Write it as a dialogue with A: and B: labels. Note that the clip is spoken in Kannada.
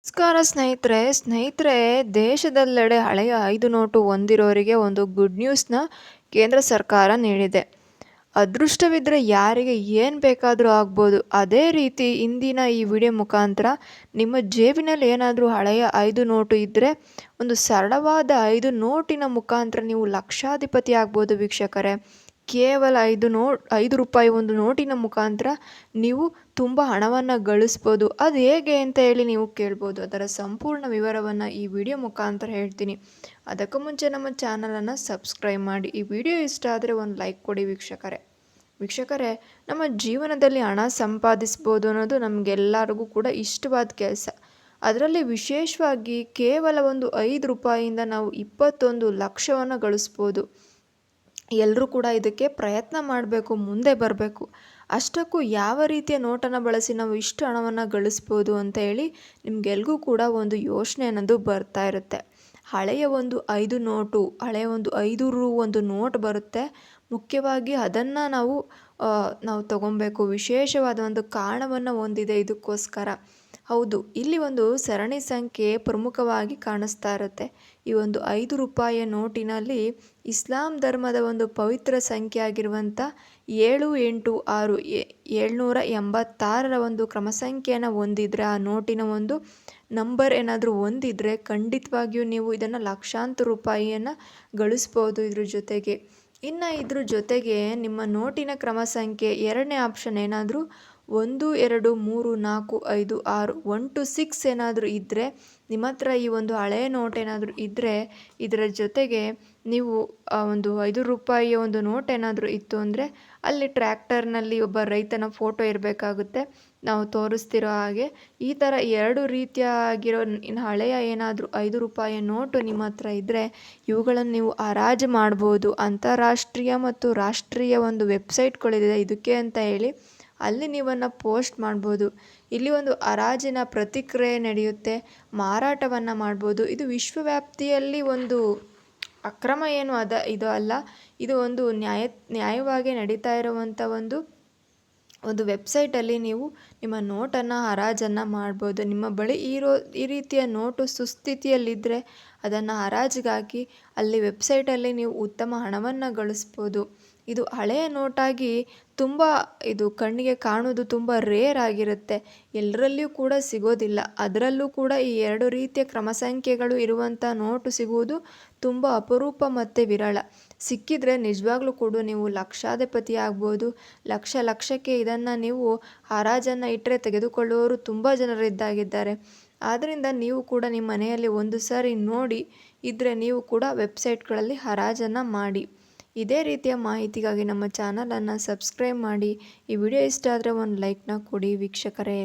A: ನಮಸ್ಕಾರ ಸ್ನೇಹಿತರೆ, ದೇಶದೆಲ್ಲೆಡೆ ಹಳೆಯ 5 ನೋಟು ಹೊಂದಿರೋರಿಗೆ ಒಂದು ಗುಡ್ ನ್ಯೂಸ್ನ ಕೇಂದ್ರ ಸರ್ಕಾರ ನೀಡಿದೆ. ಅದೃಷ್ಟವಿದ್ದರೆ ಯಾರಿಗೆ ಏನು ಬೇಕಾದರೂ ಆಗ್ಬೋದು. ಅದೇ ರೀತಿ ಇಂದಿನ ಈ ವಿಡಿಯೋ ಮುಖಾಂತರ ನಿಮ್ಮ ಜೇಬಿನಲ್ಲಿ ಏನಾದರೂ ಹಳೆಯ 5 ನೋಟು ಇದ್ದರೆ ಒಂದು ಸರಳವಾದ 5 ನೋಟಿನ ಮುಖಾಂತರ ನೀವು ಲಕ್ಷಾಧಿಪತಿ ಆಗ್ಬೋದು ವೀಕ್ಷಕರೇ. ಕೇವಲ 5 ರೂಪಾಯಿ ಒಂದು ನೋಟಿನ ಮುಖಾಂತರ ನೀವು ತುಂಬ ಹಣವನ್ನು ಗಳಿಸ್ಬೋದು. ಅದು ಹೇಗೆ ಅಂತ ಹೇಳಿ ನೀವು ಕೇಳ್ಬೋದು. ಅದರ ಸಂಪೂರ್ಣ ವಿವರವನ್ನು ಈ ವಿಡಿಯೋ ಮುಖಾಂತರ ಹೇಳ್ತೀನಿ. ಅದಕ್ಕೂ ಮುಂಚೆ ನಮ್ಮ ಚಾನಲನ್ನು ಸಬ್ಸ್ಕ್ರೈಬ್ ಮಾಡಿ. ಈ ವಿಡಿಯೋ ಇಷ್ಟ ಆದರೆ ಒಂದು ಲೈಕ್ ಕೊಡಿ ವೀಕ್ಷಕರೇ, ನಮ್ಮ ಜೀವನದಲ್ಲಿ ಹಣ ಸಂಪಾದಿಸ್ಬೋದು ಅನ್ನೋದು ನಮಗೆಲ್ಲರಿಗೂ ಕೂಡ ಇಷ್ಟವಾದ ಕೆಲಸ. ಅದರಲ್ಲಿ ವಿಶೇಷವಾಗಿ ಕೇವಲ ಒಂದು 5 ರೂಪಾಯಿಯಿಂದ ನಾವು 21 ಲಕ್ಷವನ್ನು ಗಳಿಸ್ಬೋದು. ಎಲ್ಲರೂ ಕೂಡ ಇದಕ್ಕೆ ಪ್ರಯತ್ನ ಮಾಡಬೇಕು, ಮುಂದೆ ಬರಬೇಕು. ಅಷ್ಟಕ್ಕೂ ಯಾವ ರೀತಿಯ ನೋಟನ್ನು ಬಳಸಿ ನಾವು ಇಷ್ಟು ಹಣವನ್ನು ಗಳಿಸ್ಬೋದು ಅಂತ ಹೇಳಿ ನಿಮಗೆಲ್ರಿಗೂ ಕೂಡ ಒಂದು ಯೋಚನೆ ಅನ್ನೋದು ಬರ್ತಾ ಇರುತ್ತೆ. ಹಳೆಯ ಒಂದು 5 ನೋಟು, ಹಳೆಯ ಒಂದು 5 ರು ಒಂದು ನೋಟ್ ಬರುತ್ತೆ. ಮುಖ್ಯವಾಗಿ ಅದನ್ನು ನಾವು ತಗೊಬೇಕು. ವಿಶೇಷವಾದ ಒಂದು ಕಾರಣವನ್ನು ಹೊಂದಿದೆ ಇದಕ್ಕೋಸ್ಕರ. ಹೌದು, ಇಲ್ಲಿ ಒಂದು ಸರಣಿ ಸಂಖ್ಯೆ ಪ್ರಮುಖವಾಗಿ ಕಾಣಿಸ್ತಾ ಇರುತ್ತೆ. ಈ ಒಂದು 5 ರೂಪಾಯಿಯ ನೋಟಿನಲ್ಲಿ ಇಸ್ಲಾಂ ಧರ್ಮದ ಒಂದು ಪವಿತ್ರ ಸಂಖ್ಯೆ ಆಗಿರುವಂಥ 786 786ರ ಒಂದು ಕ್ರಮ ಸಂಖ್ಯೆಯನ್ನು ಹೊಂದಿದ್ರೆ, ಆ ನೋಟಿನ ಒಂದು ನಂಬರ್ ಏನಾದರೂ ಹೊಂದಿದ್ರೆ ಖಂಡಿತವಾಗಿಯೂ ನೀವು ಇದನ್ನು ಲಕ್ಷಾಂತರ ರೂಪಾಯಿಯನ್ನು ಗಳಿಸ್ಬೋದು. ಇದ್ರ ಜೊತೆಗೆ ನಿಮ್ಮ ನೋಟಿನ ಕ್ರಮ ಸಂಖ್ಯೆ ಎರಡನೇ ಆಪ್ಷನ್ ಏನಾದರೂ 1 2 3 4 5 6 1 to 6 ಏನಾದರೂ ಇದ್ದರೆ, ನಿಮ್ಮ ಹತ್ರ ಈ ಒಂದು ಹಳೆಯ ನೋಟ್ ಏನಾದರೂ ಇದ್ದರೆ, ಇದರ ಜೊತೆಗೆ ನೀವು ಒಂದು 5 ರೂಪಾಯಿಯ ಒಂದು ನೋಟ್ ಏನಾದರೂ ಇತ್ತು ಅಂದರೆ ಅಲ್ಲಿ ಟ್ರ್ಯಾಕ್ಟರ್ನಲ್ಲಿ ಒಬ್ಬ ರೈತನ ಫೋಟೋ ಇರಬೇಕಾಗುತ್ತೆ, ನಾವು ತೋರಿಸ್ತಿರೋ ಹಾಗೆ. ಈ ಥರ 2 ರೀತಿಯಾಗಿರೋ ಹಳೆಯ ಏನಾದರೂ 5 ರೂಪಾಯಿಯ ನೋಟು ನಿಮ್ಮ ಹತ್ರ ಇದ್ದರೆ ಇವುಗಳನ್ನು ನೀವು ಹರಾಜು ಮಾಡ್ಬೋದು. ಅಂತಾರಾಷ್ಟ್ರೀಯ ಮತ್ತು ರಾಷ್ಟ್ರೀಯ ಒಂದು ವೆಬ್ಸೈಟ್ಗಳಿದೆ ಇದಕ್ಕೆ ಅಂತ ಹೇಳಿ, ಅಲ್ಲಿ ನೀವನ್ನು ಪೋಸ್ಟ್ ಮಾಡ್ಬೋದು. ಇಲ್ಲಿ ಒಂದು ಹರಾಜಿನ ಪ್ರತಿಕ್ರಿಯೆ ನಡೆಯುತ್ತೆ, ಮಾರಾಟವನ್ನು ಮಾಡ್ಬೋದು. ಇದು ವಿಶ್ವವ್ಯಾಪ್ತಿಯಲ್ಲಿ ಒಂದು ಅಕ್ರಮ ಇದು ಅಲ್ಲ. ಇದು ಒಂದು ನ್ಯಾಯವಾಗಿ ನಡೀತಾ ಇರುವಂಥ ಒಂದು ವೆಬ್ಸೈಟಲ್ಲಿ ನೀವು ನಿಮ್ಮ ನೋಟನ್ನು ಹರಾಜನ್ನು ಮಾಡ್ಬೋದು. ನಿಮ್ಮ ಬಳಿ ಈ ರೀತಿಯ ನೋಟು ಸುಸ್ಥಿತಿಯಲ್ಲಿದ್ದರೆ ಅದನ್ನು ಹರಾಜಿಗೆ ಅಲ್ಲಿ ವೆಬ್ಸೈಟಲ್ಲಿ ನೀವು ಉತ್ತಮ ಹಣವನ್ನು ಗಳಿಸ್ಬೋದು. ಇದು ಹಳೆಯ ನೋಟಾಗಿ ಇದು ಕಣ್ಣಿಗೆ ಕಾಣೋದು ತುಂಬ ರೇರ್ ಆಗಿರುತ್ತೆ, ಎಲ್ಲರಲ್ಲಿಯೂ ಕೂಡ ಸಿಗೋದಿಲ್ಲ. ಅದರಲ್ಲೂ ಕೂಡ ಈ 2 ರೀತಿಯ ಕ್ರಮ ಸಂಖ್ಯೆಗಳು ಇರುವಂಥ ನೋಟು ಸಿಗುವುದು ತುಂಬ ಅಪರೂಪ ಮತ್ತು ವಿರಳ. ಸಿಕ್ಕಿದರೆ ನಿಜವಾಗ್ಲೂ ಕೂಡ ನೀವು ಲಕ್ಷಾಧಿಪತಿ ಆಗ್ಬೋದು. ಲಕ್ಷಕ್ಕೆ ಇದನ್ನು ನೀವು ಹರಾಜನ್ನು ಇಟ್ಟರೆ ತೆಗೆದುಕೊಳ್ಳುವವರು ತುಂಬ ಜನರಿದ್ದಾಗಿದ್ದಾರೆ. ಆದ್ದರಿಂದ ನೀವು ಕೂಡ ನಿಮ್ಮ ಮನೆಯಲ್ಲಿ ಒಂದು ಸಾರಿ ನೋಡಿ ಇದ್ದರೆ ನೀವು ಕೂಡ ವೆಬ್ಸೈಟ್ಗಳಲ್ಲಿ ಹರಾಜನ್ನು ಮಾಡಿ. ಇದೇ ರೀತಿಯ ಮಾಹಿತಿಗಾಗಿ ನಮ್ಮ ಚಾನಲನ್ನು ಸಬ್ಸ್ಕ್ರೈಬ್ ಮಾಡಿ. ಈ ವಿಡಿಯೋ ಇಷ್ಟ ಆದರೆ ಒಂದು ಲೈಕ್ನ ಕೊಡಿ ವೀಕ್ಷಕರೇ.